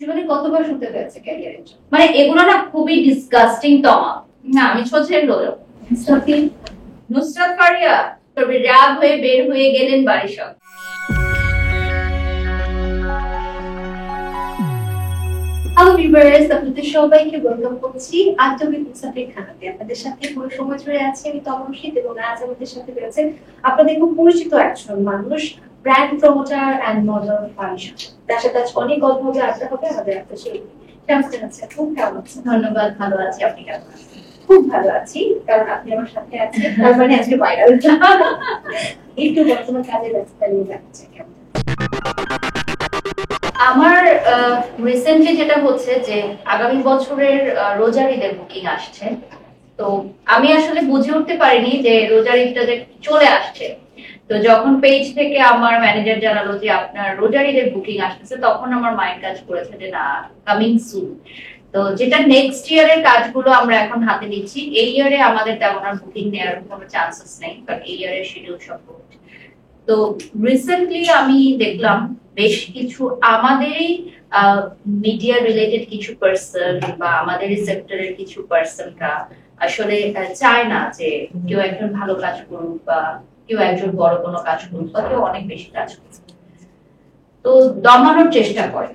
জীবনে কতবার শুনতে হয়েছে ক্যারিয়ারের জন্য? মানে এগুলো না খুবই ডিসগাস্টিং তমা। না আমি সোচে লোলো সাথী নুসরাত ফারিয়া তবে রাগ হয়ে বের হয়ে গেলেন বাড়ি সব। হ্যালো ভিউয়ার্স, আপনাদের সবাইকে ওয়েলকাম করছি আন্তরিক মুসাফির খানাতে। আপনাদের সাথে পুরো সময় জুড়ে আছি আমি তমশিত, এবং আজ আমাদের সাথে রয়েছে আপনাদের খুব পরিচিত একজন মানুষ, ব্র্যান্ড প্রমোটার এন্ড মডেল ফারিশা। তার সাথে আজ অনেক গল্প হবে, আড্ডা হবে। আমাদের একটা সেই কেমন আছে? খুব কেমন আছেন? ধন্যবাদ, ভালো আছি। আপনি কেমন আছেন? খুব ভালো আছি, কারণ আপনি আমার সাথে আছেন, তার মানে আজকে ভাইরাল। একটু বর্তমান কাজে ব্যস্ততা নিয়ে যাচ্ছে কেমন? আমার রিসেন্টলি যেটা হচ্ছে যে আগামী বছরের রোজার ঈদের বুকিং আসছে। তো আমি আসলে বুঝে উঠতে পারিনি যে রোজার ঈদটা যে চলে আসছে। তো যখন পেজ থেকে আমার ম্যানেজার জানালো যে আপনার রোজার ঈদের বুকিং আসতেছে, তখন আমার মাইন্ড কাজ করেছে যে না, কামিং সুন। তো যেটা নেক্সট ইয়ারের কাজগুলো আমরা এখন হাতে নিচ্ছি। এই ইয়ারে আমাদের তেমন আর বুকিং নেওয়ার কোনো চান্সেস নেই, কারণ এই ইয়ারের শিডিউল সব। তো রিসেন্টলি আমি দেখলাম বেশ কিছু আমাদেরই মিডিয়া রিলেটেড কিছু পার্সন বা আমাদের সেক্টরের কিছু পার্সনরা আসলে চায় না যে কেউ একজন ভালো কাজ করুক বা কেউ একজন বড় কোনো কাজ করুক বা কেউ অনেক বেশি কাজ করুক। তো দমানোর চেষ্টা করে।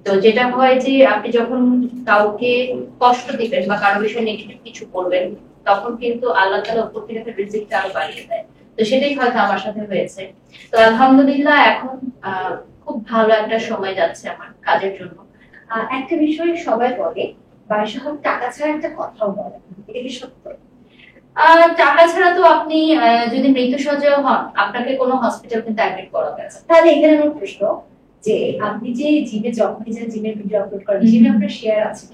তো যেটা হয় যে আপনি যখন কাউকে কষ্ট দিবেন বা কারো বিষয়ে নেগেটিভ কিছু করবেন, তখন কিন্তু আল্লাহ তাআলা উপর থেকে রিজিকটা আরো বাড়িয়ে দেয়। তো সেটাই হয়তো আমার সাথে হয়েছে। তো আলহামদুলিল্লাহ এখন খুব ভালো একটা সময় যাচ্ছে আমার কাজের জন্য। একটা বিষয় সবাই বলে, বাসা হোক টাকা ছাড়া একটা কথাও বলে, এটা কি সত্য? টাকা ছাড়া তো আপনি যদি মৃত্যুসজ্জায় হন, আপনাকে কোনো হসপিটাল কিন্তু অ্যাডমিট করা গেছে। তাহলে এখানে আমার প্রশ্ন, যে আপনি যে জিমে যখনই যে জিমের ভিডিও আপলোড করেন, জিমে আপনার শেয়ার আছে?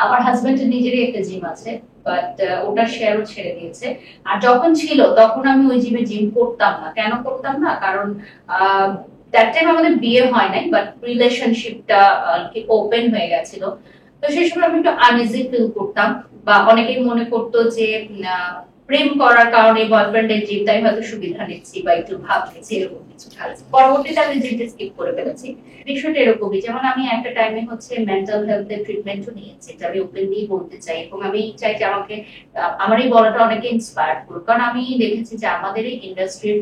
আমার হাজবেন্ডের নিজেরই একটা জিম আছে, বাট ওটা শেয়ারও ছেড়ে দিয়েছে। আর যখন ছিল তখন আমি ওই জিমে জিম করতাম না। কেন করতাম না? কারণ দ্যাট টাইম আমাদের বিয়ে হয় নাই, বাট রিলেশনশিপটা কি ওপেন হয়ে গেছিল। তো সেই সময় আমি একটু আনইজি ফিল করতাম, বা অনেকেই মনে করতো যে প্রেম করার কারণে বয়ফ্রেন্ডের জিম, তাই হয়তো সুবিধা নিচ্ছি বা একটু ভাব নিচ্ছি, এরকম কিছু খাচ্ছি। পরবর্তীতে আমি জিমটা স্কিপ করে ফেলেছি। বিষয়টা এরকমই, যেমন আমি একটা টাইমে হচ্ছে মেন্টাল হেলথ এর ট্রিটমেন্টও নিয়েছি, এটা আমি ওপেনলি বলতে চাই। এবং আমি চাই যে আমাকে আমার এই বলাটা অনেকে ইন্সপায়ার করুক, কারণ আমি দেখেছি যে আমাদের এই ইন্ডাস্ট্রির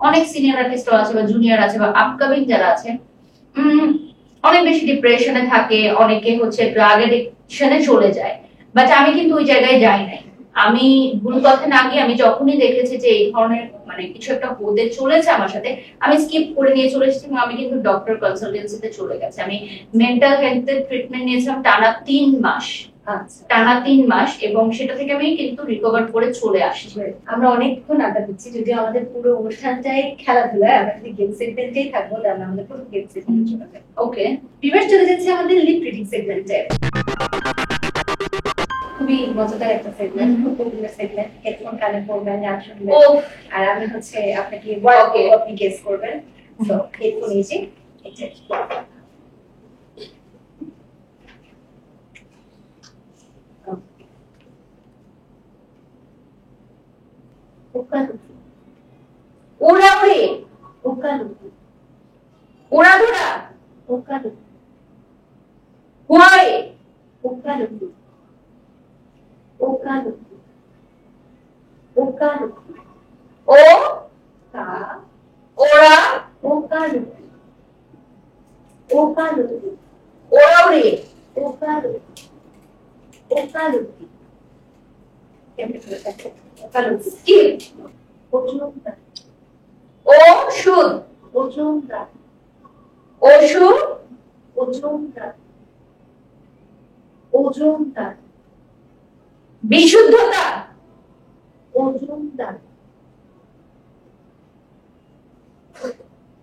অনেক সিনিয়র আর্টিস্ট আছে বা জুনিয়র আছে বা আপকামিং যারা আছে, অনেক বেশি ডিপ্রেশনে থাকে, অনেকে হচ্ছে ড্রাগ এডিকশনে চলে যায়। বাট আমি কিন্তু ওই জায়গায় যাই নাই। আমি ভুল পথে না গিয়ে আমি যখনই দেখেছি যে এই ধরনের মানে কিছু একটা হতে চলেছে আমার সাথে, আমি স্কিপ করে নিয়ে চলে এসেছি এবং আমি কিন্তু ডক্টর কনসালটেন্সিতে চলে গেছি। আমি মেন্টাল হেলথ এর ট্রিটমেন্ট নিয়েছিলাম টানা 3 মাস। আচ্ছা, টানা 3 মাস, এবং সেটা থেকে আমি কিন্তু রিকভার করে চলে আসি। আমরা অনেকক্ষণ আড্ডা দিচ্ছি, যদিও আমাদের পুরো অনুষ্ঠানটাই খেলাধুলায়, আমরা যদি গেম সেগমেন্টেই থাকবো, তাহলে আমাদের পুরো গেম সেগমেন্টে চলে যাবে। ওকে, বিভাস চলে যাচ্ছে আমাদের লিপ রিডিং সেগমেন্টে। খুবই মজাদার একটা সেগমেন্ট, খুব পপুলার সেগমেন্ট। হেডফোন কানে পড়বেন, গান শুনবেন, আর আমি হচ্ছে আপনাকে ওয়ার্ড আপনি গেস করবেন। সো হেডফোন এই যে ওকালতি, ওড়াউড়ি, ওকালতি, ওড়াধুরা, ওকালতি, হুয়াই, ওকালতি, ওকালতি, ওকালতি, ও কা, ওড়া, ওকালতি, ওকালতি, ওড়াউড়ি, ওকালতি, ওকালতি, ওকালতি, স্কিপ, ওজনদার, ও সুদ, ওজনদার, ওষুধ, ওজনদার, ওজনদার, বিশুদ্ধতা, ওজনদার,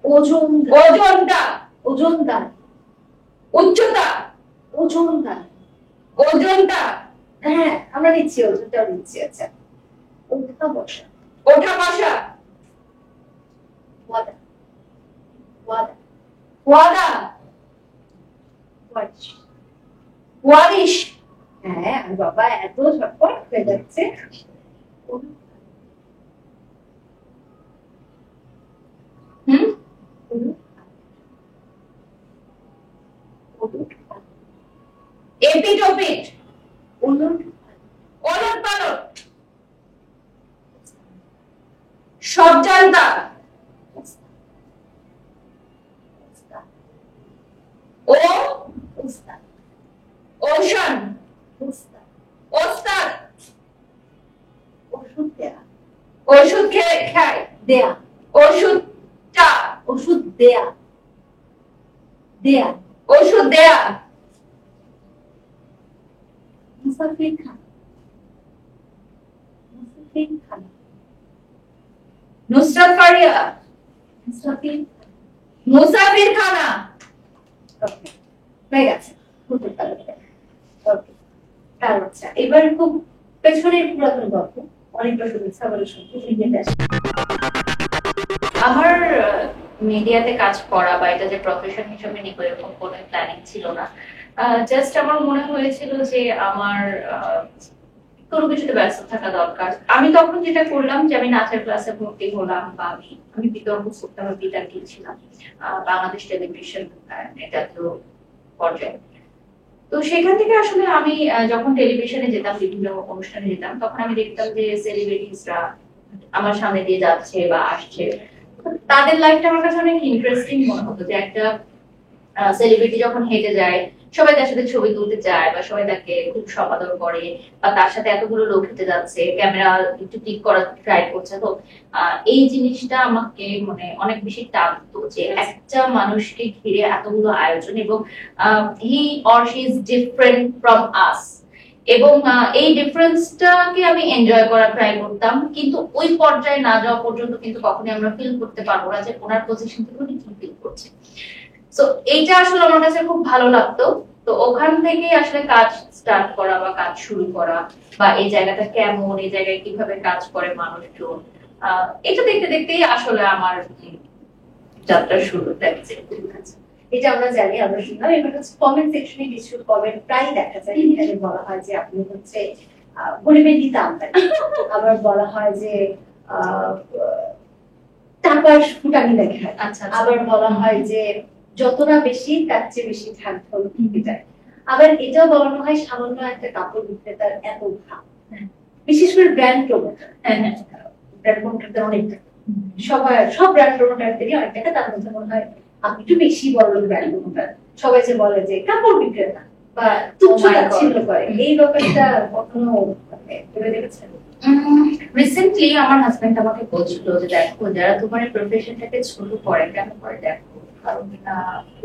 ওজনদার, ওজনটা, ওজনদার, উচ্চতা, ওজনদার। ওজনটা, হ্যাঁ, আমরা নিচ্ছি, ওজনটাও নিচ্ছি। আচ্ছা, ওঠা বসা, ওঠা বসা, ওয়াদা, ওয়াদা, ওয়াদা, ওয়ারিশ। ওয়ারিশ, হ্যাঁ, আর বাবা এত ঝটপট হয়ে যাচ্ছে। হুম, এপিট ওপিট, উলট ওলট পালট, সব জানতা, ও উস্তাদ ওশান, উস্তাদ ওস্তাদ, ওষুধ দেয়া ওষুধ খায়, দেয়া ওষুধটা, ওষুধ দেয়া দেয়া ওষুধ দেয়া, মুসাফির খানা মুসাফির খানা নুসরাত ফারিয়া, মুসাফির মুসাফির খানা। ওকে হয়ে গেছে ওকে আচ্ছা এবার খুব পেছনের পুরাতন গল্প অনেকটা শুনেছি আবার শুনতে আমার মিডিয়াতে কাজ করা বা এটা যে প্রফেশন হিসেবে নিব এরকম কোনো প্ল্যানিং ছিল না। জাস্ট আমার মনে হয়েছিল যে আমার কোনো কিছুতে ব্যস্ত থাকা দরকার। আমি তখন যেটা করলাম যে আমি নাচের ক্লাসে ভর্তি হলাম বা আমি বিতর্ক করতাম, আমি বিতর্কে ছিলাম বাংলাদেশ টেলিভিশন জাতীয় পর্যায়ে। তো সেখান থেকে আসলে আমি যখন টেলিভিশনে যেতাম, বিভিন্ন অনুষ্ঠানে যেতাম, তখন আমি দেখতাম যে সেলিব্রিটিসরা আমার সামনে দিয়ে যাচ্ছে বা আসছে, তাদের লাইফটা আমার কাছে অনেক ইন্টারেস্টিং মনে হতো। যে একটা সেলিব্রিটি যখন হেঁটে যায়, সবাই তার সাথে ছবি তুলতে চায় বা সবাই তাকে খুব সমাদর করে, বা তার সাথে এতগুলো লোক হেঁটে যাচ্ছে, ক্যামেরা একটু ক্লিক করার ট্রাই করছে। তো এই জিনিসটা আমাকে মানে অনেক বেশি টানতো যে একটা মানুষকে ঘিরে এতগুলো আয়োজন, এবং he or she is different from আস, এবং এই ডিফারেন্সটাকে আমি এনজয় করার ট্রাই করতাম। কিন্তু ওই পর্যায়ে না যাওয়া পর্যন্ত কিন্তু কখনোই আমরা ফিল করতে পারবো না যে ওনার পজিশন থেকে উনি কি ফিল করছে। সো এইটা আসলে আমার কাছে খুব ভালো লাগতো। তো ওখান থেকে আসলে কাজ স্টার্ট করা বা কাজ শুরু করা, বা এই জায়গাটা কেমন, এই জায়গায় কিভাবে কাজ করে মানুষজন, এটা দেখতে দেখতেই আসলে আমার যাত্রা শুরু হয়েছে। এটা আমরা জানি, আমরা শুনলাম। এবার হচ্ছে কমেন্ট সেকশনে কিছু কমেন্ট প্রায় দেখা যায়, এখানে বলা হয় যে আপনি হচ্ছে গরিবের দিতে আমদানি, আবার বলা হয় যে টাকার ফুটানি দেখা, আচ্ছা, আবার বলা হয় যে যত না বেশি তার চেয়ে বেশি ঢাক যায়, আবার এটাও বলানো হয় সামান্য একটা কাপড় বিক্রেতার এত ভাব, বিশেষ করে ব্র্যান্ড প্রমোটার। ব্র্যান্ড প্রমোটারদের অনেক সব ব্র্যান্ড প্রমোটারদেরই অনেক টাকা, তার মধ্যে মনে হয় আপনি একটু বেশি বড় ব্র্যান্ড প্রমোটার। সবাই যে বলে যে কাপড় বিক্রেতা বা তুচ্ছ তাচ্ছিল্য করে, এই ব্যাপারটা কখনো ভেবে দেখেছেন? রিসেন্টলি আমার হাজবেন্ড আমাকে বলছিল যে দেখো, যারা তোমার প্রফেশনটাকে ছোট করে কেন করে দেখো, কারণ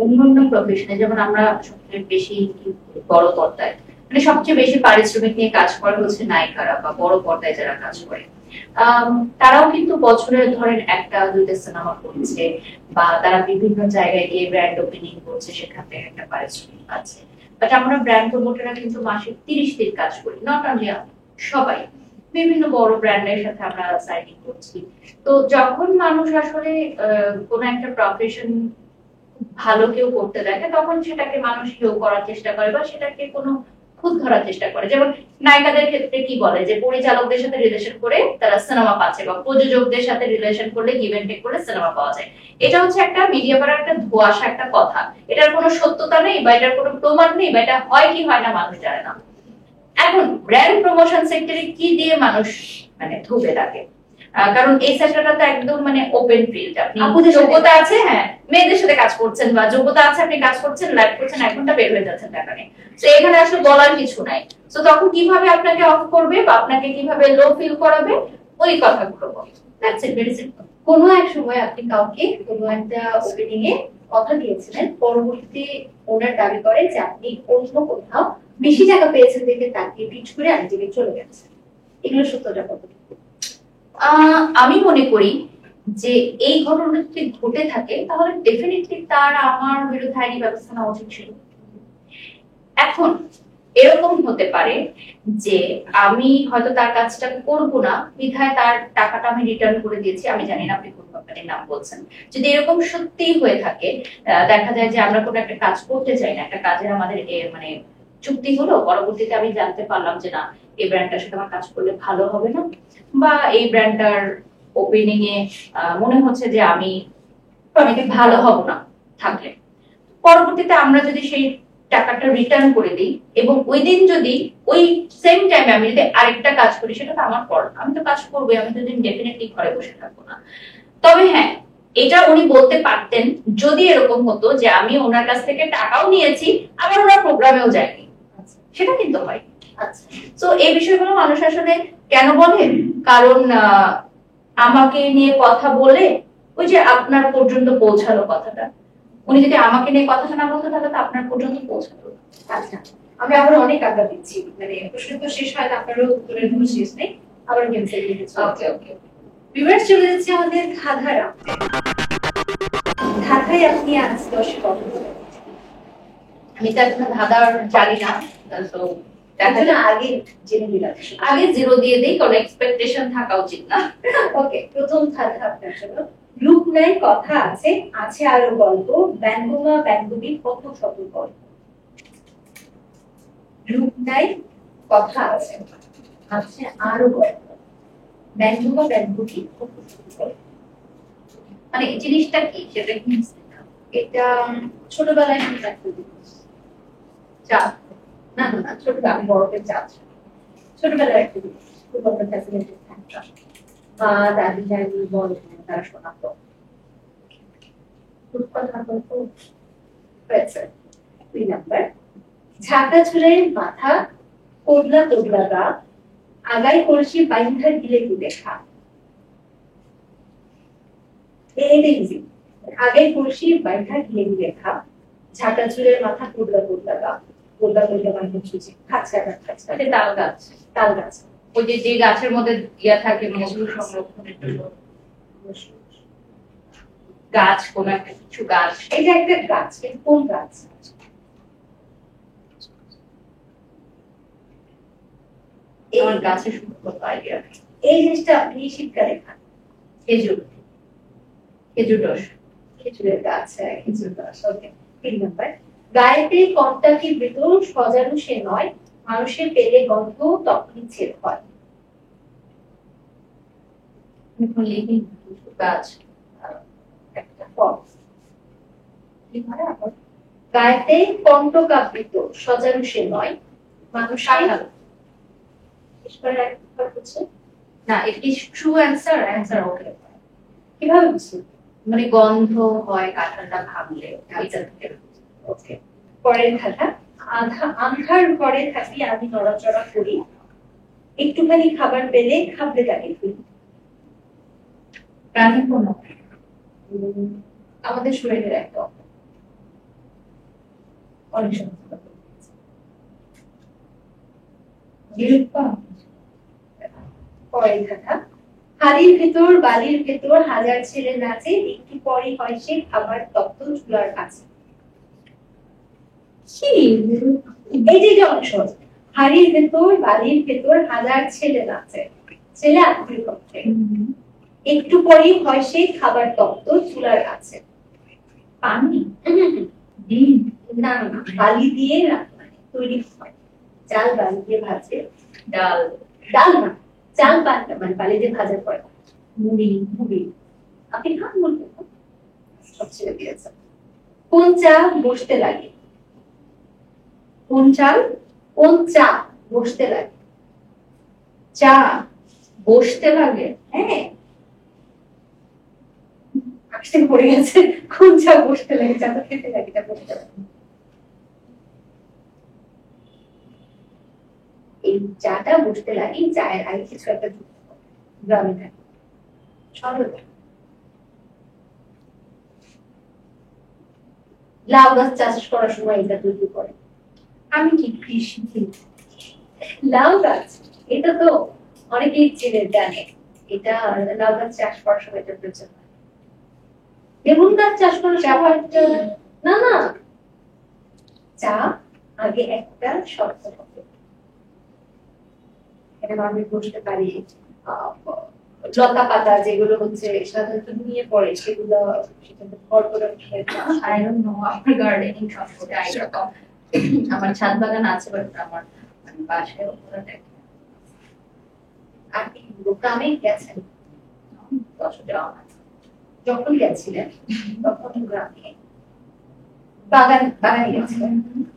অন্যান্য প্রফেশনে যেমন আমরা সবচেয়ে বেশি বড় পর্দায়, মানে সবচেয়ে বেশি পারিশ্রমিক নিয়ে কাজ করে হচ্ছে নায়িকারা বা বড় পর্দায় যারা কাজ করে, তারাও কিন্তু বছরে ধরেন একটা দুইটা সিনেমা করছে, বা তারা বিভিন্ন জায়গায় গিয়ে ব্র্যান্ড ওপেনিং করছে, সেখান থেকে একটা পারিশ্রমিক পাচ্ছে। বাট আমরা ব্র্যান্ড প্রমোটাররা কিন্তু মাসে 30 দিন কাজ করি, নট অনলি সবাই, বিভিন্ন বড় ব্র্যান্ডের সাথে আমরা সাইনিং করছি। তো যখন মানুষ আসলে কোন একটা প্রফেশন ভালো কেউ করতে দেখে, তখন সেটাকে মানুষ কেউ করার চেষ্টা করে বা সেটাকে কোনো খুদ ধরার চেষ্টা করে। যেমন নায়িকাদের ক্ষেত্রে কি বলে যে পরিচালকদের সাথে রিলেশন করে তারা সিনেমা পাচ্ছে, বা প্রযোজকদের সাথে রিলেশন করলে গিভ এন্ড টেক করে সিনেমা পাওয়া যায়। এটা হচ্ছে একটা মিডিয়া পাড়ার একটা ধোঁয়াশা, একটা কথা। এটার কোনো সত্যতা নেই বা এটার কোনো প্রমাণ নেই, বা এটা হয় কি হয় না মানুষ জানে না। এখন ব্র্যান্ড প্রমোশন সেক্টরে কি দিয়ে মানুষ মানে ধুবে থাকে, কারণ এই সেক্টরটা তো একদম মানে ওপেন ফিল্ড। আপনি যোগ্যতা আছে, হ্যাঁ মেয়েদের সাথে কাজ করছেন, বা যোগ্যতা আছে আপনি কাজ করছেন, লাইভ করছেন, 1 ঘন্টা বের হয়ে যাচ্ছেন টাকা নিয়ে। তো এখানে আসলে বলার কিছু নাই। তো তখন কিভাবে আপনাকে অফ করবে বা আপনাকে কিভাবে লো ফিল করাবে, ওই কথাগুলো বল। That's it, very simple. কোনো এক সময় আপনি কাউকে কোনো একটা ওপেনিং এ কথা দিয়েছিলেন, পরবর্তীতে ওনার দাবি করে যে আপনি অন্য কোথাও বেশি টাকা পেয়েছেন দেখে তাকে পিচ করে আরেক জায়গায় চলে গেছেন, এগুলো সত্যটা কত? আমি মনে করি যে এই ঘটনা যদি ঘটে থাকে তাহলে ডেফিনেটলি তার আমার বিরুদ্ধে আইনি ব্যবস্থা নেওয়া উচিত ছিল। এখন এরকম হতে পারে যে আমি হয়তো তার কাজটা করব না, বিধায় তার টাকাটা আমি রিটার্ন করে দিয়েছি। আমি জানি না আপনি কোন কোম্পানির নাম বলছেন। যদি এরকম সত্যি হয়ে থাকে, দেখা যায় যে আমরা কোনো একটা কাজ করতে চাই না, একটা কাজের আমাদের মানে চুক্তি হলো, পরবর্তীতে আমি জানতে পারলাম যে না, এই ব্র্যান্ডটার সাথে আমার কাজ করলে ভালো হবে না, বা এই ব্র্যান্ডটার ওপেনিং এ মনে হচ্ছে যে আমি ভালো হব না থাকলে, পরবর্তীতে আমরা যদি সেই টাকাটা রিটার্ন করে দিই এবং ওই দিন যদি ওই সেম টাইমে আমি যদি আরেকটা কাজ করি সেটা তো আমার ফল্ট, আমি তো কাজ করবোই, আমি তো দিন ডেফিনেটলি ঘরে বসে থাকবো না। তবে হ্যাঁ, এটা উনি বলতে পারতেন যদি এরকম হতো যে আমি ওনার কাছ থেকে টাকাও নিয়েছি আবার ওনার প্রোগ্রামেও যাইনি, সেটা কিন্তু হয়। আচ্ছা, তো এই বিষয়গুলো মানুষ আসলে কেন বলে, কারণ আমাকে নিয়ে কথা বলে ওই যে আপনার পর্যন্ত পৌঁছালো কথাটা, উনি যদি আমাকে নিয়ে কথাটা না বলতো তাহলে তো আপনার পর্যন্ত পৌঁছাতো না। আচ্ছা, আমরা আবার অনেক আড্ডা দিচ্ছি, মানে প্রশ্ন তো শেষ হয় না, আপনারও উত্তরের কোনো শেষ নেই, আবার গেমসের দিকে ওকে ওকে। ভিউয়ার্স চলে যাচ্ছে আমাদের ধাঁধা রাউন্ডে। ধাঁধায় আপনি আজ 10 কত বলেন? আমি তো এখন ধাঁধার জানি না, তো দেখা তাহলে যাক। আগে জেনে নিলাম। আগে জিরো দিয়ে দিই, কারণ এক্সপেকটেশন থাকা উচিত না। ওকে, প্রথম ধাঁধা আপনার জন্য। রূপ নাই কথা আছে, আছে আরো গল্প, ব্যঙ্গমা ব্যঙ্গবী কত শত গল্প। রূপ নাই কথা আছে, আছে আরো গল্প, ব্যঙ্গমা ব্যঙ্গবী কত শত গল্প। মানে এই জিনিসটা কি সেটা কি? এটা ছোটবেলায় আমি রাখতে দিচ্ছি। চাপ। না না না, ছোটবেলা আমি বড়দের চাপ ছোটবেলায় রাখতে দিচ্ছি। খুব একটা ফ্যাসিনেটেড থাকতাম। মা দাদি দাদি বড় তারা শোনাতো। কথা বলতো হয়েছে। 2 নাম্বার, ঝাঁকা চুলের মাথা, কোদলা কোদলা গা, আগাই কলসি বাইন্ধা গিলে গিলে খা। এটা ইজি। আগাই কলসি বাইন্ধা গিলে গিলে খা, ঝাঁকা চুলের মাথা, কোদলা কোদলা গা, কোদলা কোদলা বাইন্ধা সুজি খাচ্ছে আর খাচ্ছে। এটা তাল গাছ। তাল গাছ। ওই যে যে গাছের মধ্যে ইয়া থাকে মধু সংরক্ষণের জন্য গাছ, কোন একটা কিছু গাছ। এটা একটা গাছ, কিন্তু কোন গাছ? আমার গাছের সম্পর্কে আইডিয়া। এই জিনিসটা আপনি শীতকালে খান। খেজুর। খেজুর রস। খেজুরের গাছ, হ্যাঁ, খেজুর গাছ। ওকে, 3 নাম্বার, গায়েতে কন্টাকি বৃত, সজারু সে নয়, মানুষের পেলে গন্ধ তখনই ছেদ হয়। গাছ। একটা ফল। কি হয় আবার? গায়েতে কণ্টকাবৃত, সজারু সে নয়, মানুষের ঈশ্বরের একবার হচ্ছে না, it is true answer. Answer okay. কিভাবে বুঝছি? মানে গন্ধ হয় কাঁঠালটা ভাঙলে, এটা থেকে। ওকে, পরের ধাঁধা। আন্ধার ঘরে থাকি আমি নড়াচড়া করি, একটুখানি খাবার পেলে খাবলে তাকে ফেলি। প্রাণী কোনো আমাদের শরীরের একটা অঙ্গ। অনেক সময় পরের ধাঁধা। হাড়ির ভেতর বালির ভেতর হাজার ছেলে নাচে, একটু পরে হয় সে খাবার তপ্ত চুলার কাছে। এই যে অংশ, হাড়ির ভেতর বালির ভেতর হাজার ছেলে নাচে, ছেলে আত্মীয় পক্ষে, একটু পরেই হয় সে খাবার তপ্ত চুলার কাছে। পানি। ডিম। না না, বালি দিয়ে তৈরি হয়, চাল বালি দিয়ে ভাজে। ডাল। ডাল না, চাল মানে বালি দিয়ে ভাজা পড়ে। মুড়ি। মুড়ি আপনি খান বলবেন? সব ছেড়ে দিয়েছে। কোন চা বসতে লাগে? কোন চাল? কোন চা বসতে লাগে? চা বসতে লাগে? হ্যাঁ, আসতে পড়ে গেছে। কোন চা বসতে লাগে? চা তো খেতে লাগে, এটা বসতে লাগে। এই চাটা বসতে লাগে, চায়ের আগে কিছু একটা গ্রামে থাকে। সরল। লাউ গাছ চাষ করার সময় এটা তৈরি করে। আমি কি কৃষি? লাউ গাছ, এটা তো অনেকেই চেনে জানে। এটা লাউ গাছ চাষ করার সময় এটা প্রয়োজন হয়। বেগুন গাছ চাষ করার সময় না না, চা আগে একটা শর্ত হবে। এখানে আমি বসতে পারি, লতা পাতা যেগুলো হচ্ছে সাধারণত নিয়ে পড়ে সেগুলো সেটাতে ভর করে আই ডোন্ট নো, আমার গার্ডেনিং সম্পর্কে আইডিয়া কম। আমার ছাদ বাগান আছে, বাট আমার বাসায় ওরা দেখে। আপনি গ্রামে গেছেন? যখন গেছিলেন তখন গ্রামে বাগানে গেছে।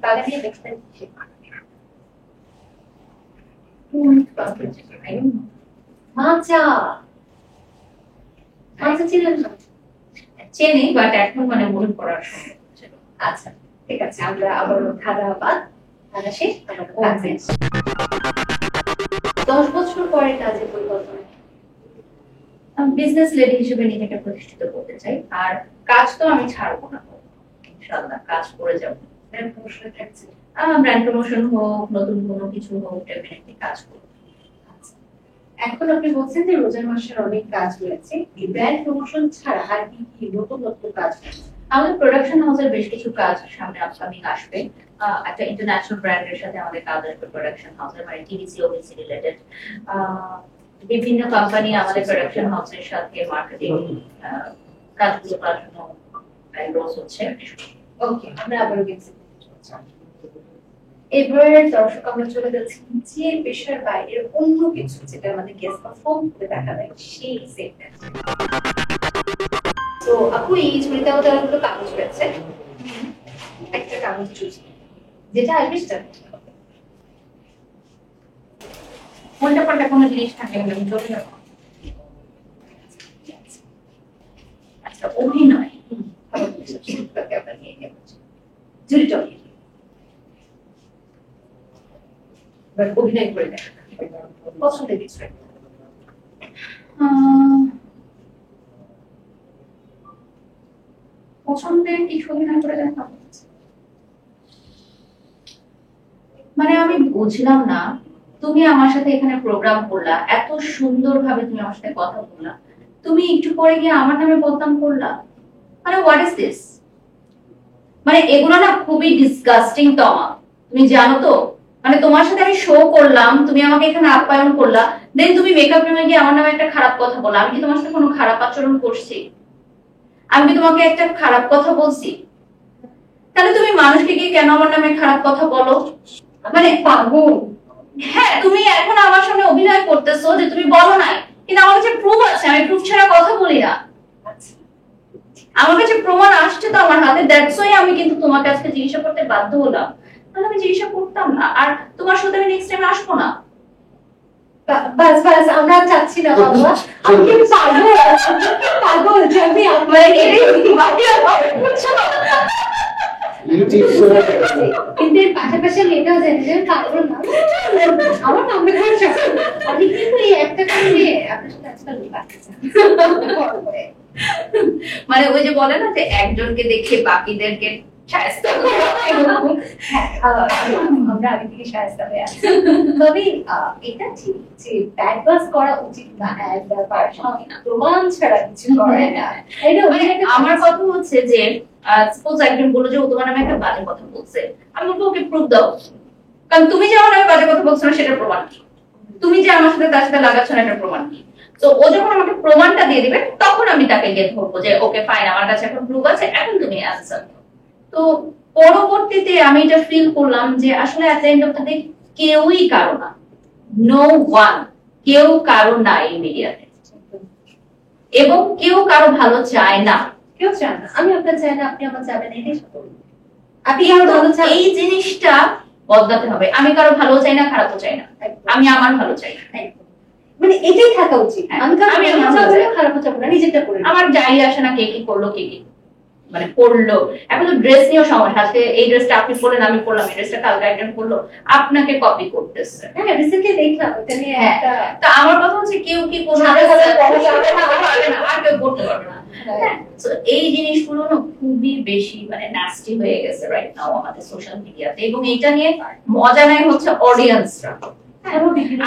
বাগানে দেখতে মাচা মাচা ছিলেন না? চেনি, বাট এখন মানে মনে পড়ার সময় হচ্ছে না। আচ্ছা ঠিক আছে, আমরা আবার খাওয়া শেষ, আবার কাজে। 10 বছর পরে কাজের পরিকল্পনা। বিজনেস লেডি হিসেবে নিজেকে প্রতিষ্ঠিত করতে চাই, আর কাজ তো আমি ছাড়বো না, ইনশাআল্লাহ কাজ করে যাবো। প্রমোশনে থাকছে। ব্র্যান্ড প্রমোশন হোক, নতুন কোনো কিছু হোক, ডেফিনেটলি কাজ করবো। আচ্ছা। এখন আপনি বলছেন যে রোজার মাসের অনেক কাজ রয়েছে, এই ব্র্যান্ড প্রমোশন ছাড়া আর কি কি নতুন নতুন কাজ রয়েছে? আমাদের প্রোডাকশন হাউসের বেশ কিছু কাজ সামনে আপকামিং আসবে। একটা ইন্টারন্যাশনাল ব্র্যান্ডের সাথে আমাদের কাজ আসবে প্রোডাকশন হাউসের, মানে টিভিসি ওবিসি রিলেটেড। বিভিন্ন কোম্পানি আমাদের প্রোডাকশন হাউসের সাথে মার্কেটিং কাজগুলো করার জন্য এনরোল হচ্ছে। ওকে, আমরা আবারও গেছি। এবার দর্শক আমরা চলে যাচ্ছি যে পেশার বাইরের অন্য কিছু, যেটা আমাদের গেস্ট পারফর্ম করে দেখা যায় সেই সেগমেন্ট। তো আপু এই ঝুড়িতে আমাদের অনেকগুলো কাগজ রয়েছে, একটা কাগজ চুজি যেটা আসবে সেটা কোনটা কোনটা কোনো জিনিস থাকে আমি চলে যাবো। আচ্ছা, অভিনয়। ঝুড়িটা অভিনয় করে দেখা পছন্দের কিছু একটা। পছন্দের কিছু অভিনয় করে দেখা, মানে আমি বুঝলাম না, তুমি আমার সাথে এখানে প্রোগ্রাম করলা, এত সুন্দরভাবে তুমি আমার সাথে কথা বললা, তুমি একটু পরে গিয়ে আমার নামে বদনাম করলা, মানে হোয়াট ইজ দিস? মানে এগুলো না খুবই ডিসগাস্টিং তমা, তুমি জানো তো? মানে তোমার সাথে আমি শো করলাম, তুমি আমাকে এখানে আপ্যায়ন করলা, দেন তুমি মেকআপ রুমে গিয়ে আমার নামে একটা খারাপ কথা বললা। আমি কি তোমার সাথে কোনো খারাপ আচরণ করছি? আমি কি তোমাকে একটা খারাপ কথা বলছি? তাহলে তুমি মানুষকে গিয়ে কেন আমার নামে খারাপ কথা বলো? মানে পাগল। হ্যাঁ, তুমি এখন আমার সামনে অভিনয় করতেছো যে তুমি বলো নাই, কিন্তু আমার কাছে প্রুফ আছে, আমি প্রুফ ছাড়া কথা বলি না। আমার কাছে প্রমাণ আসছে তো আমার হাতে, দ্যাটস ওয়াই আমি কিন্তু তোমার কাছে জিজ্ঞাসা করতে বাধ্য হলাম, তাহলে আমি জিজ্ঞাসা করতাম না, আর তোমার সাথে আমি নেক্সট টাইম আসবো না। বাস বাস, আমরা চাচ্ছি না বাবা, আমি কি পাগল? পাগল যে আমি মানে এটাই বুঝছো? কিন্তু এর পাশাপাশি আমি এটাও জানি যে পাগল না, আমার নামে আমি কিন্তু এই একটা কারণে আপনার সাথে আজকাল মানে ওই যে বলে না যে একজনকে দেখে বাকিদেরকে শায়েস্তা করা, আমরা আগে থেকে শায়েস্তা হয়ে আছি। তবে এটা ঠিক যে ব্যাড বাস করা উচিত না, প্রমাণ ছাড়া কিছু করে না। আমার কথা হচ্ছে যে সাপোজ একজন বললো যে ও তোমার নামে একটা বাজে কথা বলছে, আমি বলবো ওকে প্রুফ দাও, কারণ তুমি যে আমার নামে বাজে কথা বলছো না সেটার প্রমাণ কি? তুমি যে আমার সাথে তার সাথে লাগাচ্ছ না এটার প্রমাণ কি? তো ও যখন আমাকে প্রমাণটা দিয়ে দিবে তখন আমি তাকে গিয়ে ধরবো যে ওকে ফাইন, আমার কাছে এখন প্রুফ আছে, এখন তুমি অ্যানসার। তো পরবর্তীতে আমি এটা ফিল করলাম যে আসলে at the end of the day কেউই কারো না, নো ওয়ান, কেউ কারো না এই মিডিয়াতে, এবং কেউ কারো ভালো চায় না। কেউ চায় না, আমি আপনার চাই না, আপনি আমার চাবেন, এটাই সত্য। আপনি কারো ভালো চান, এই জিনিসটা বদলাতে হবে। আমি কারো ভালো চাই না, খারাপও চাই না, আমি আমার ভালো চাই। মানে এটাই থাকা উচিত। আমি খারাপও চাবো না, নিজেরটা করে আমার যাই আসে না কে কি করলো, কে কি মানে পড়লো। এখন তো ড্রেস নিয়েও সমস্যা, আজকে এই ড্রেসটা আপনি পরলেন, আমি পরলাম, এই ড্রেসটা কালকে একজন পরলো, আপনাকে কপি করতেছে। হ্যাঁ, রিসেন্টলি দেখলাম এটা নিয়ে একটা। তো আমার কথা হচ্ছে কেউ কি কোনো আর কেউ পড়তে পারবে না। তো এই জিনিসগুলো না খুবই বেশি মানে নাস্টি হয়ে গেছে রাইট নাও আমাদের সোশ্যাল মিডিয়াতে, এবং এটা নিয়ে মজা নেয় হচ্ছে অডিয়েন্সরা।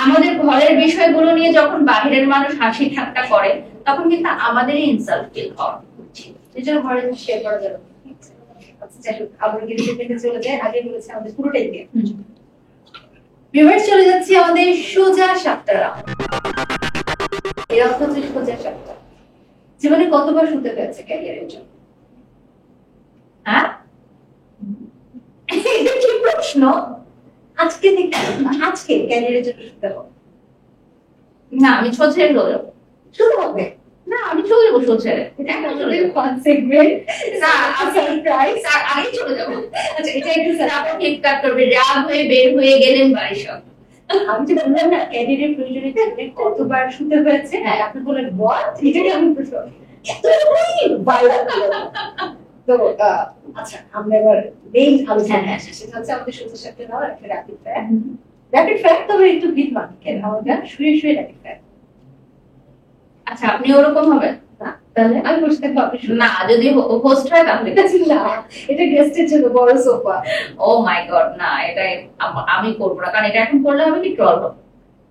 আমাদের ঘরের বিষয়গুলো নিয়ে যখন বাহিরের মানুষ হাসি ঠাট্টা করে তখন কিন্তু আমাদেরই ইনসাল্ট ফিল হওয়া উচিত। নিজের ঘরে শেয়ার করা যাবে। যাই হোক, আমরা কিন্তু চলে যাই, আগে বলেছি আমাদের পুরোটাই দিয়ে ভিউয়ার্স চলে যাচ্ছি আমাদের সোজা সাপটা রাউন্ড। এই অর্থ হচ্ছে সোজা সাপটা। জীবনে কতবার শুনতে পেয়েছে ক্যারিয়ারের জন্য? হ্যাঁ, এটা কি প্রশ্ন? আজকে থেকে, আজকে ক্যারিয়ারের জন্য শুনতে হবে না, আমি ছোট ছেড়ে দেবো, শুনতে হবে। না আমি চলে যাবো সোচে। এটা আমাদের ফান সেগমেন্ট। না সারপ্রাইজ। তার আগে চলে যাবো। আচ্ছা এটা একটু তারপর কেক কাট করবে, রাগ হয়ে বের হয়ে গেলেন বাড়ি সব। আমি যে বললাম না ক্যারিয়ারের প্রয়োজনে জীবনে কতবার শুনতে হয়েছে, হ্যাঁ। আপনি বলেন হোয়াট, এটাকে আমি প্রশ্ন এতটাই ভাইরাল। তো আচ্ছা আমরা এবার মেইন আলোচনা হ্যাঁ। আসি, সেটা হচ্ছে আমাদের সত্যি সাথে নেওয়া একটা র্যাপিড ফায়ার। র্যাপিড ফায়ার তবে একটু ভিন্ন কেন আমাদের শুয়ে শুয়ে র্যাপিড ফায়ার। আচ্ছা আপনি ওরকম হবেন না তাহলে? আমি বসে থাকবো, আপনি শুনুন। না যদি হোস্ট হয় তাহলে। না এটা গেস্টের জন্য বড় সোফা। ও মাই গড, না এটা আমি করবো না, কারণ এটা এখন করলে হবে কি ট্রল হবে।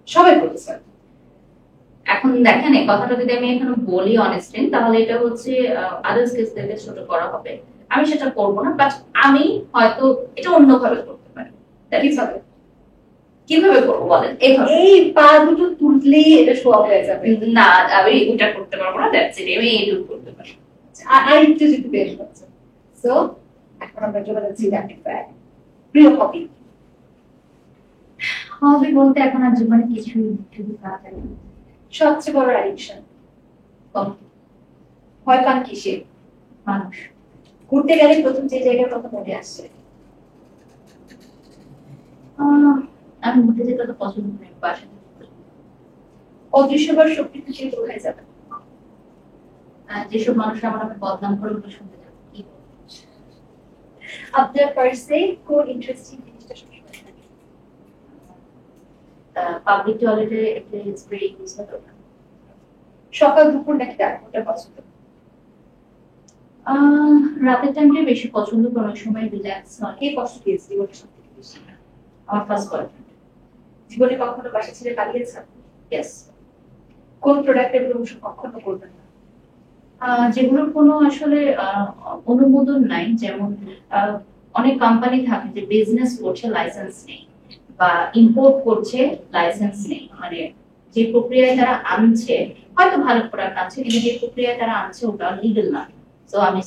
সবাই বলেছে। এখন দেখেন এই কথাটা যদি আমি এখানে বলি অনেস্টলি, তাহলে এটা হচ্ছে আদার্স কেসদেরকে ছোট করা হবে। আমি সেটা করবো না, বাট আমি হয়তো এটা অন্যভাবে করতে পারি। কিভাবে? কিভাবে করবো বলেন? এইভাবে। এই পা দুটো তুললেই এটা শোয়া হয়ে যাবে। না আমি ওটা করতে পারবো না, দ্যাটস ইট, আমি এইটুকু করতে পারি। আর একটু যদি বেশ হচ্ছে। সো এখন আমরা চলে যাচ্ছি র্যাপিড ফায়ার। প্রিয় হবি? হবি বলতে এখন আর জীবনে কিছুই শুধু কাজ আর কাজ। সবচেয়ে বড় অ্যাডিকশন? ভয় পান কিসে? মানুষ। ঘুরতে গেলে প্রথম যে জায়গার কথা মনে আসছে? আমি ঘুরতে যেতে তো পছন্দ করি, বাসা অদৃশ্যবার শক্তি খুঁজে কোথায় যাবে? যেসব মানুষ আমার নামে বদনাম করে ওগুলো শুনতে যাবো। কি আপনার পার্সে কোন ইন্টারেস্টিং জিনিসটা সবসময় থাকে? পাবলিক টয়লেটে একটা স্প্রে ইউজ হতো। সকাল দুপুর নাকি রাত কোনটা পছন্দ? রাতের টাইমটা বেশি পছন্দ, কোনো সময় রিল্যাক্স হয়। কে কষ্ট দিয়েছে জীবনে সব থেকে বেশি? আমার ফার্স্ট বয়ফ্রেন্ড। জীবনে কখনো বাসা ছেড়ে পালিয়েছেন? ইয়েস। কোন প্রোডাক্টের প্রমোশন কখনো করবেন না? যেগুলোর কোনো আসলে অনুমোদন নাই, যেমন অনেক কোম্পানি থাকে যে বিজনেস করছে লাইসেন্স নেই, বা ইম্পোর্ট করছে লাইসেন্স নেই, মানে যে প্রক্রিয়ায় তারা আনছে হয়তো ভালো প্রোডাক্ট আনছে, কিন্তু যে প্রক্রিয়ায় তারা আনছে ওটা লিগ্যাল না। তো আমি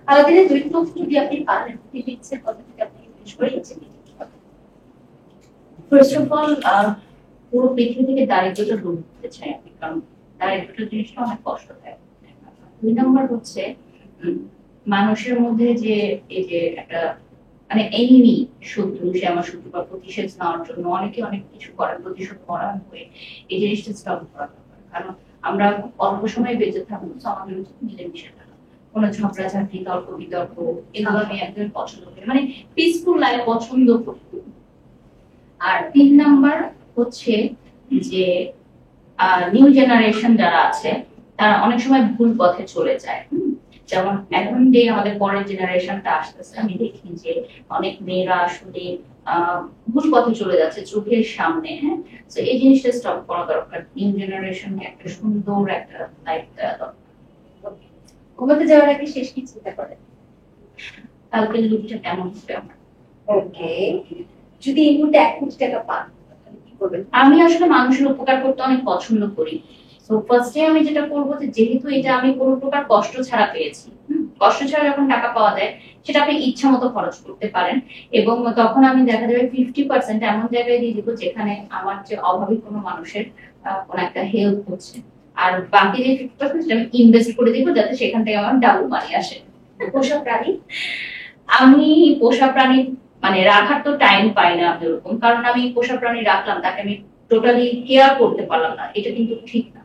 আলাদিনের দুই লোক যদি আপনি পান, ফিলিংসের কথা থেকে আপনি বিশেষ করে ইচ্ছে ফার্স্ট অফ অল পুরো পৃথিবী থেকে দারিদ্রতা দূর করতে চাই আমি, কারণ দারিদ্রতা জিনিসটা অনেক কষ্ট দেয়। 2 নম্বর হচ্ছে মানুষের মধ্যে যে এই যে একটা মানে এনিমি, শত্রু, সে আমার শত্রু বা প্রতিশোধ নেওয়ার জন্য অনেকে অনেক কিছু করে, প্রতিশোধ করার হয়ে এই জিনিসটা স্টপ করা দরকার। কারণ আমরা অল্প সময় বেঁচে থাকবো, তো আমাদের উচিত মিলেমিশে থাকা। কোনো ঝগড়াঝাটি, তর্ক বিতর্ক এগুলো আমি একদম পছন্দ করি, মানে পিসফুল লাইফ পছন্দ করি। আর 3 নাম্বার হচ্ছে যে নিউ জেনারেশন যারা আছে তারা অনেক সময় ভুল পথে চলে যায়। যেমন এখন যে আমাদের পরের জেনারেশনটা আসতেছে, আমি দেখি যে অনেক মেয়েরা আসলে ভুল পথে চলে যাচ্ছে চোখের সামনে। হ্যাঁ, তো এই জিনিসটা স্টপ করা দরকার। নিউ জেনারেশনকে একটা সুন্দর একটা লাইফ দেওয়া দরকার। ঘুমাতে যাওয়ার আগে শেষ কি চিন্তা করেন? কালকের লুকটা কেমন হবে আমার। ওকে, যদি এই মুহূর্তে 1 কোটি টাকা পান তাহলে কি করবেন? আমি আসলে মানুষের উপকার করতে অনেক পছন্দ করি। তো ফার্স্টে আমি যেটা করবো যে যেহেতু এটা আমি কোনো প্রকার কষ্ট ছাড়া পেয়েছি, কষ্ট ছাড়া যখন টাকা পাওয়া যায় সেটা আপনি ইচ্ছা মতো খরচ করতে পারেন, এবং তখন আমি দেখা যাবে 50% এমন জায়গায় দিয়ে দিব যেখানে আমার যে অভাবী কোনো মানুষের কোনো একটা হেল্প হচ্ছে, আর বাকি যে 50% সেটা আমি ইনভেস্ট করে দিব যাতে সেখান থেকে আমার ডাবল মানি আসে। পোষা প্রাণী? আমি পোষা প্রাণী মানে রাখার তো টাইম পাই না এরকম, কারণ আমি পোষা প্রাণী রাখলাম তাকে আমি টোটালি কেয়ার করতে পারলাম না, এটা কিন্তু ঠিক না।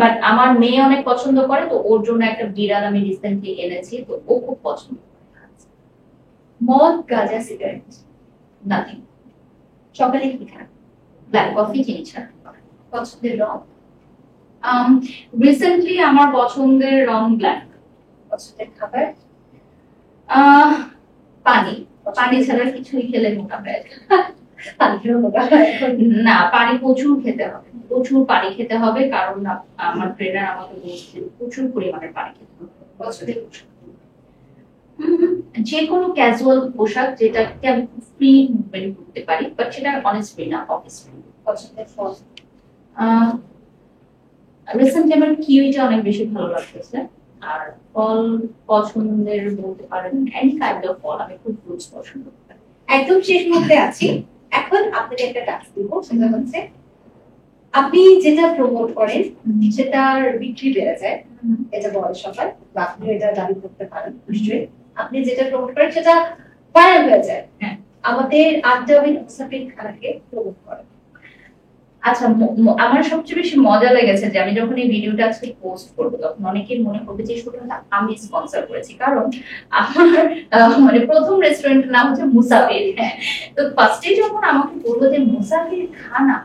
বাট আমার মেয়ে অনেক পছন্দ করে, তো ওর জন্য একটা বিড়াল আমি রিসেন্টলি এনেছি, তো ও খুব পছন্দ করে। মদ, গাঁজা, সিগারেট? নাথিং। সকালে কি খান? ব্ল্যাক কফি, চিনি ছাড়া। পছন্দের রং? রিসেন্টলি আমার পছন্দের রং ব্ল্যাক। পছন্দের খাবার? পানি। পানি ছাড়া কিছুই খেলে মোটা হয়ে যায়। পানি খেলে মোটা হয়? না, পানি প্রচুর খেতে হবে, প্রচুর পানি খেতে হবে, কারণ আমার ট্রেনার আমাকে বলছে প্রচুর পরিমাণে পানি খেতে হবে। পছন্দের পোশাক? যে কোনো ক্যাজুয়াল পোশাক যেটাকে আমি ফ্রি মুভমেন্ট করতে পারি, বাট সেটা অনেস্ট ফ্রি না, অফিস ফ্রি। পছন্দের ফল? রিসেন্টলি আমার কিউইটা অনেক বেশি ভালো লাগতেছে। আর ফল পছন্দের বলতে পারেন এনি কাইন্ড অফ ফল, আমি খুব ফ্রুটস পছন্দ করি। একদম শেষ মুহূর্তে আছি, এখন আপনাকে একটা টাস্ক দিব, সেটা হচ্ছে আপনি যেটা প্রমোট করেন সেটার বিক্রি বেড়ে যায়, এটা বলে সবাই, বা আপনি এটা দাবি করতে পারেন নিশ্চয়ই। আপনি যেটা প্রমোট করেন সেটা ভাইরাল হয়ে যায়। হ্যাঁ। আমাদের আড্ডা উইথ মুসাফির খানাকে প্রমোট করেন। আচ্ছা, আমার সবচেয়ে বেশি মজা লেগেছে যে আমি যখন এই ভিডিওটা আজকে পোস্ট করবো তখন অনেকেই মনে করবে যে শুধুমাত্র আমি স্পন্সর করেছি, কারণ আমার মানে প্রথম রেস্টুরেন্টের নাম হচ্ছে মুসাফির। হ্যাঁ, তো ফার্স্টে যখন আমাকে বললো যে মুসাফির খানা,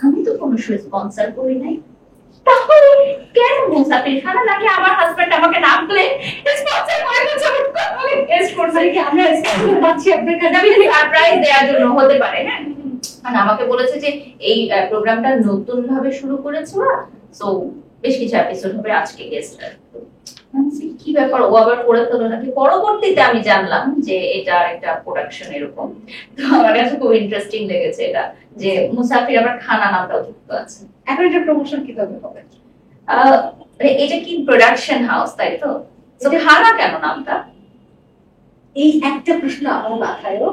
আমি তো কোনো স্পন্সর করি নাই, তাহলে কেন মুসাফির খানা? নাকি আমার হাজবেন্ড আমাকে নাম করে স্পন্সর করে দিয়েছে, আমাকে গেস্ট করছে কি আমরা স্পন্সর পাচ্ছি আপনার কাছে? আমি সারপ্রাইজ দেওয়ার জন্য হতে পারে। হ্যাঁ, মানে আমাকে বলেছে যে এই প্রোগ্রামটা নতুন ভাবে শুরু করেছো না, সো বেশ কিছু এপিসোড হবে, আজকে গেস্ট কি ব্যাপার, ও আবার করে তোলো নাকি। পরবর্তীতে আমি জানলাম যে এটা একটা প্রোডাকশন এরকম। তো আমার কাছে খুব ইন্টারেস্টিং লেগেছে এটা, যে মুসাফির আবার খানা নামটাও যুক্ত আছে। এখন এটা প্রমোশন কিভাবে হবে? এটা কি প্রোডাকশন হাউস, তাই তো? তো খানা কেন নামটা? এই একটা প্রশ্ন আমার মাথায়ও,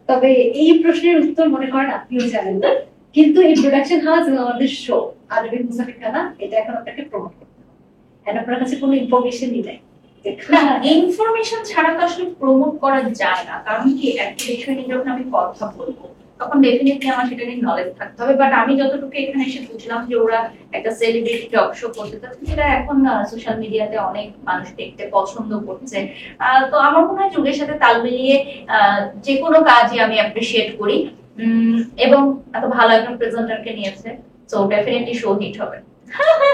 তবে এই প্রশ্নের উত্তর মনে করেন আপনিও জানেন না, কিন্তু এই প্রোডাকশন হাউস এবং আমাদের শো আড্ডা উইথ মুসাফির খানা, এটা এখন আপনাকে প্রমোট করতে হবে। এখন আপনার কাছে কোনো ইনফরমেশনই নাই। না, ইনফরমেশন ছাড়া তো আসলে প্রমোট করা যায় না, কারণ কি একটা বিষয় নিয়ে যখন আমি কথা বলবো তখন ডেফিনেটলি আমার সেটা নিয়ে নলেজ থাকতে হবে। বাট আমি যতটুকু এখানে এসে বুঝলাম যে ওরা একটা সেলিব্রিটি টক শো করতে চাচ্ছে, যেটা এখন সোশ্যাল মিডিয়াতে অনেক মানুষ দেখতে পছন্দ করছে। তো আমার মনে হয় যুগের সাথে তাল মিলিয়ে যে কোনো কাজই আমি অ্যাপ্রিসিয়েট করি, এবং এত ভালো একজন প্রেজেন্টারকে নিয়েছে, সো ডেফিনেটলি শো হিট হবে।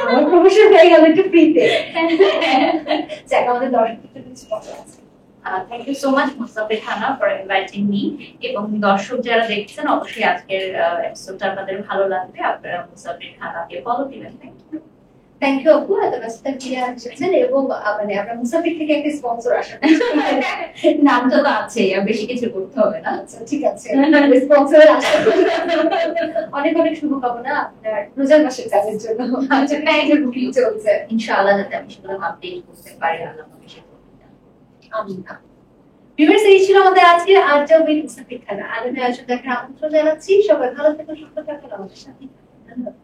আমার প্রমোশন হয়ে গেল একটু ফ্রিতে। যাক, আমাদের দর্শকদের কিছু কথা আছে। থ্যাংক ইউ সো মাচ মুসাফির খানা ফর ইনভাইটিং মি, এবং দর্শক যারা দেখছেন অবশ্যই আজকের এপিসোডটা আপনাদের ভালো লাগবে, আপনারা মুসাফির খানাকে ফলো দিবেন। থ্যাংক ইউ আপু, এত ব্যস্ততা ফিরে এসেছেন, এবং মানে আমরা মুসাফির থেকে একটা স্পন্সর আশা করছি। নামটা তো আছে, আর বেশি কিছু করতে হবে না। আচ্ছা, ঠিক আছে, স্পন্সরের আশা করি। অনেক অনেক শুভকামনা আপনার রোজার মাসের কাজের জন্য। আচ্ছা, থ্যাংক ইউ, বুকিং চলছে। ইনশাআল্লাহ যাতে আমি সেগুলো আপডেট করতে পারি, আল্লাহ আমাকে সেটা করতে দেন। আমিন। ভিউয়ার্স, এই ছিল আমাদের আজকের আড্ডা উইথ মুসাফির খানা। আগামী আয়োজন দেখার আমন্ত্রণ জানাচ্ছি। সবাই ভালো থাকুন, সুস্থ থাকুন, আমাদের সাথে থাকুন। ধন্যবাদ।